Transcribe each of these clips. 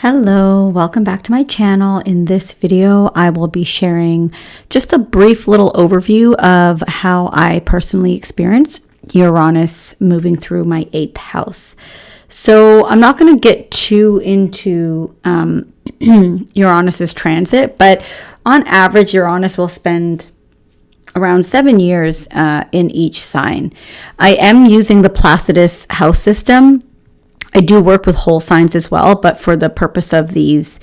Hello, welcome back to my channel. In this video, I will be sharing just a brief little overview of how I personally experienced Uranus moving through my 8th house. So I'm not going to get too into Uranus's transit, but on average, Uranus will spend around 7 years in each sign. I am using the Placidus house system. I do work with whole signs as well, but for the purpose of these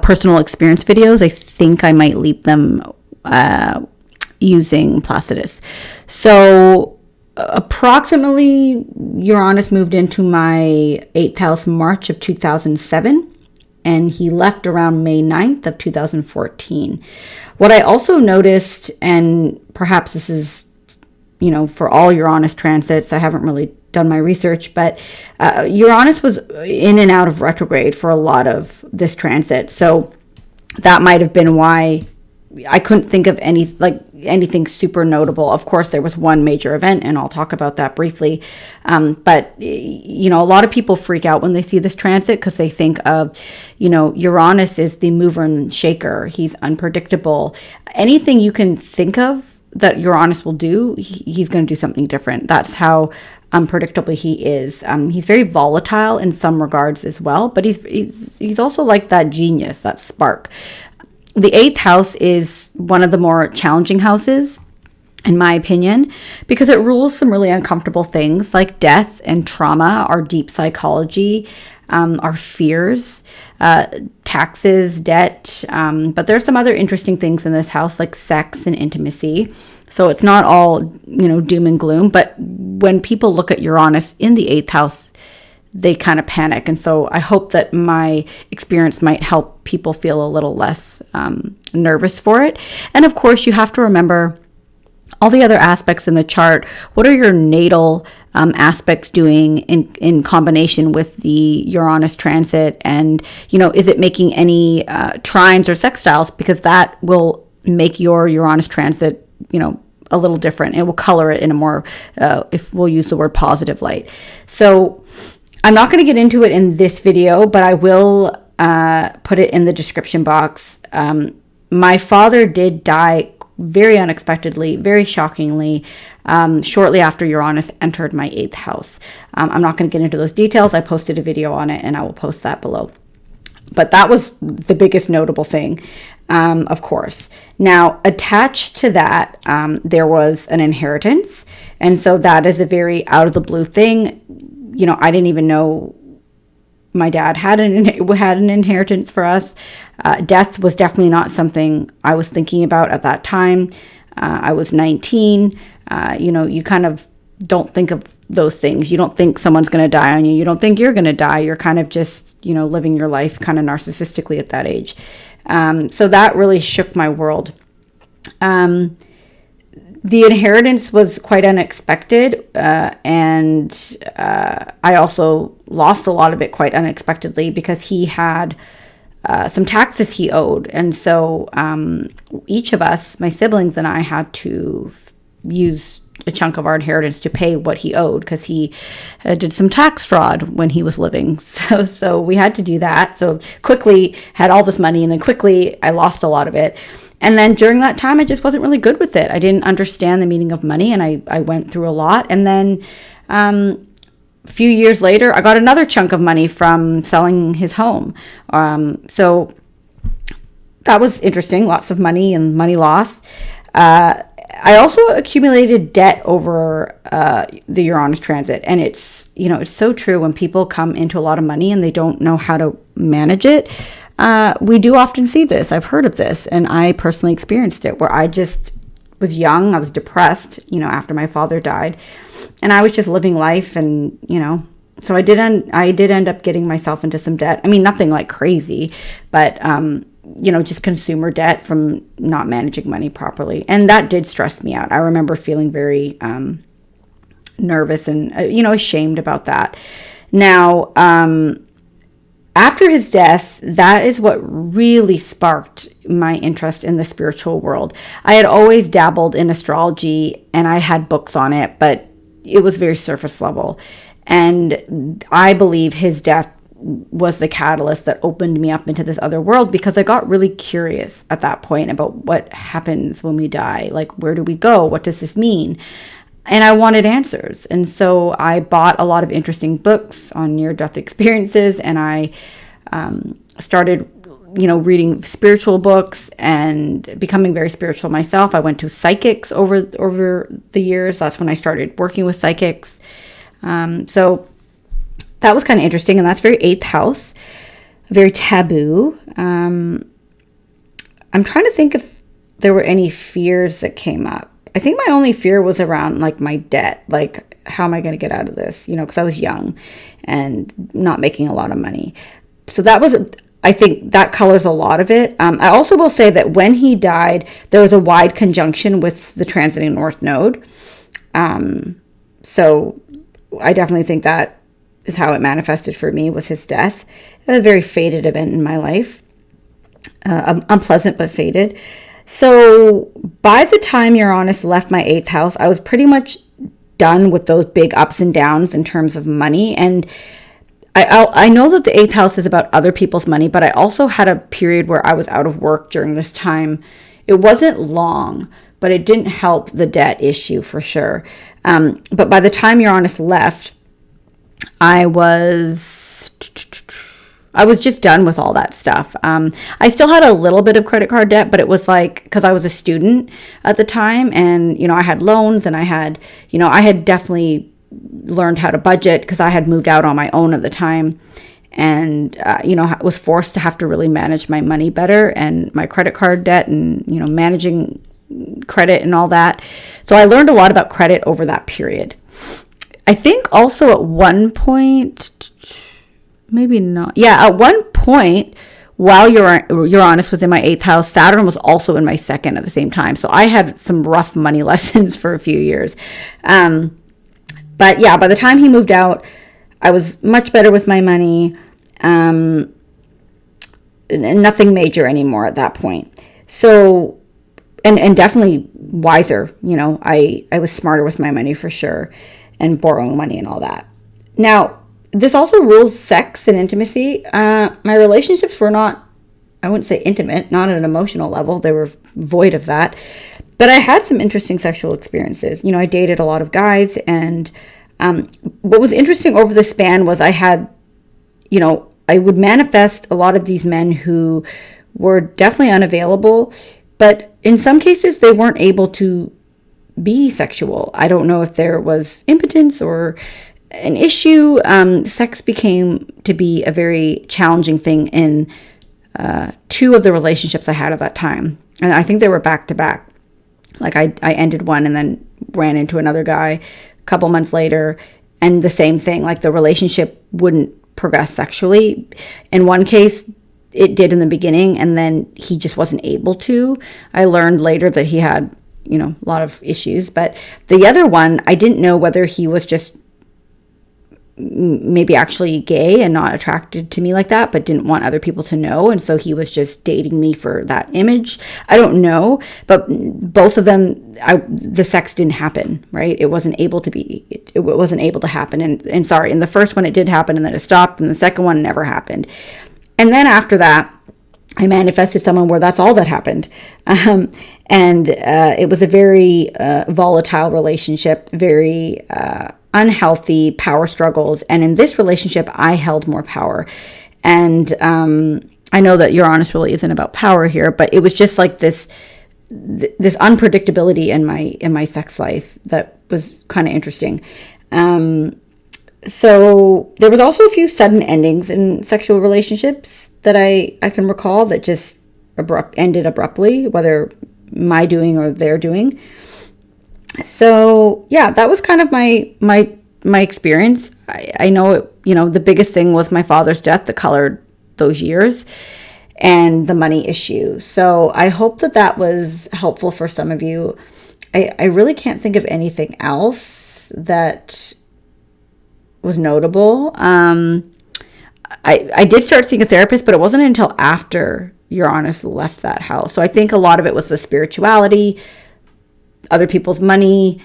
personal experience videos, I think I might leave them using Placidus. So approximately Uranus moved into my 8th house March of 2007, and he left around May 9th of 2014. What I also noticed, and perhaps this is, for all Uranus transits, I haven't really done my research, but Uranus was in and out of retrograde for a lot of this transit. So that might have been why I couldn't think of anything super notable. Of course, there was one major event, and I'll talk about that briefly. But a lot of people freak out when they see this transit because they think of, Uranus is the mover and shaker. He's unpredictable. Anything you can think of that Uranus will do, he's going to do something different. That's how unpredictable he is. He's very volatile in some regards as well, but he's also like that genius, that spark. The 8th house is one of the more challenging houses, in my opinion, because it rules some really uncomfortable things like death and trauma, our deep psychology, our fears, taxes, debt. But there's some other interesting things in this house like sex and intimacy. So it's not all, doom and gloom. But when people look at Uranus in the 8th house, they kind of panic. And so I hope that my experience might help people feel a little less nervous for it. And of course, you have to remember all the other aspects in the chart. What are your natal aspects doing in combination with the Uranus transit? And, is it making any trines or sextiles? Because that will make your Uranus transit, a little different. It will color it in a more, if we'll use the word positive light. So I'm not going to get into it in this video, but I will put it in the description box. My father did die very unexpectedly, very shockingly, shortly after Uranus entered my 8th house. I'm not going to get into those details. I posted a video on it and I will post that below. But that was the biggest notable thing, of course. Now, attached to that, there was an inheritance. And so that is a very out of the blue thing. I didn't even know my dad had an inheritance for us. Death was definitely not something I was thinking about at that time. I was 19. You kind of don't think of those things. You don't think someone's going to die on you. You don't think you're going to die. You're kind of just, living your life kind of narcissistically at that age. So that really shook my world. The inheritance was quite unexpected, and I also lost a lot of it quite unexpectedly because he had some taxes he owed. And so each of us, my siblings and I, had to use a chunk of our inheritance to pay what he owed because he did some tax fraud when he was living. So we had to do that. So quickly had all this money, and then quickly I lost a lot of it. And then during that time, I just wasn't really good with it. I didn't understand the meaning of money, and I went through a lot. And then a few years later, I got another chunk of money from selling his home. So that was interesting, lots of money and money loss. I also accumulated debt over the Uranus transit. And it's so true when people come into a lot of money and they don't know how to manage it. We do often see this. I've heard of this, and I personally experienced it where I just was young. I was depressed, after my father died, and I was just living life. And, so I did end up getting myself into some debt. I mean, nothing like crazy, but, just consumer debt from not managing money properly. And that did stress me out. I remember feeling very nervous and, ashamed about that. Now, after his death, that is what really sparked my interest in the spiritual world. I had always dabbled in astrology and I had books on it, but it was very surface level. And I believe his death was the catalyst that opened me up into this other world, because I got really curious at that point about what happens when we die. Like, where do we go? What does this mean? And I wanted answers. And so I bought a lot of interesting books on near-death experiences, and I started reading spiritual books and becoming very spiritual myself. I went to psychics over the years. That's when I started working with psychics. So that was kind of interesting, and that's very 8th house, very taboo. I'm trying to think if there were any fears that came up. I think my only fear was around like my debt. Like, how am I going to get out of this? Because I was young and not making a lot of money. So that was, I think that colors a lot of it. I also will say that when he died, there was a wide conjunction with the transiting North Node. So I definitely think that is how it manifested for me, was his death. A very fated event in my life. Unpleasant, but fated. So by the time Uranus left my 8th house, I was pretty much done with those big ups and downs in terms of money. And I know that the 8th house is about other people's money, but I also had a period where I was out of work during this time. It wasn't long, but it didn't help the debt issue for sure. But by the time Uranus left, I was just done with all that stuff. I still had a little bit of credit card debt, but it was like, because I was a student at the time, and, I had loans, and I had definitely learned how to budget because I had moved out on my own at the time, and, was forced to have to really manage my money better and my credit card debt, and, managing credit and all that. So I learned a lot about credit over that period. I think also at one point, maybe not. Yeah, at one point, while Uranus was in my 8th house, Saturn was also in my 2nd at the same time. So I had some rough money lessons for a few years. But yeah, by the time he moved out, I was much better with my money. And nothing major anymore at that point. So, and definitely wiser. I was smarter with my money for sure, and borrowing money and all that. Now, this also rules sex and intimacy. My relationships were not, I wouldn't say intimate, not at an emotional level. They were void of that. But I had some interesting sexual experiences. I dated a lot of guys. And what was interesting over the span was I had, I would manifest a lot of these men who were definitely unavailable. But in some cases, they weren't able to be sexual. I don't know if there was impotence or an issue. Sex became to be a very challenging thing in 2 of the relationships I had at that time. And I think they were back to back. Like I ended one and then ran into another guy a couple months later, and the same thing, like the relationship wouldn't progress sexually. In one case, it did in the beginning, and then he just wasn't able to. I learned later that he had, a lot of issues. But the other one, I didn't know whether he was just maybe actually gay and not attracted to me like that, but didn't want other people to know, and so he was just dating me for that image. I don't know, but both of them, the sex didn't happen, right? It wasn't able to be, it wasn't able to happen. And sorry, in the first one it did happen, and then it stopped, and the second one never happened. And then after that, I manifested someone where that's all that happened. And it was a very volatile relationship, very unhealthy power struggles. And in this relationship, I held more power. And I know that Uranus really isn't about power here, but it was just like this unpredictability in my sex life that was kind of interesting. So there was also a few sudden endings in sexual relationships that I can recall that just ended abruptly, whether my doing or their doing. So yeah, that was kind of my experience. I know the biggest thing was my father's death that colored those years, and the money issue. So I hope that was helpful for some of you. I really can't think of anything else that was notable. I did start seeing a therapist, but it wasn't until after Uranus left that house. So I think a lot of it was the spirituality, other people's money,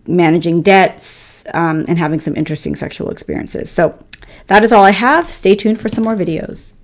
managing debts, and having some interesting sexual experiences. So That is all I have. Stay tuned for some more videos.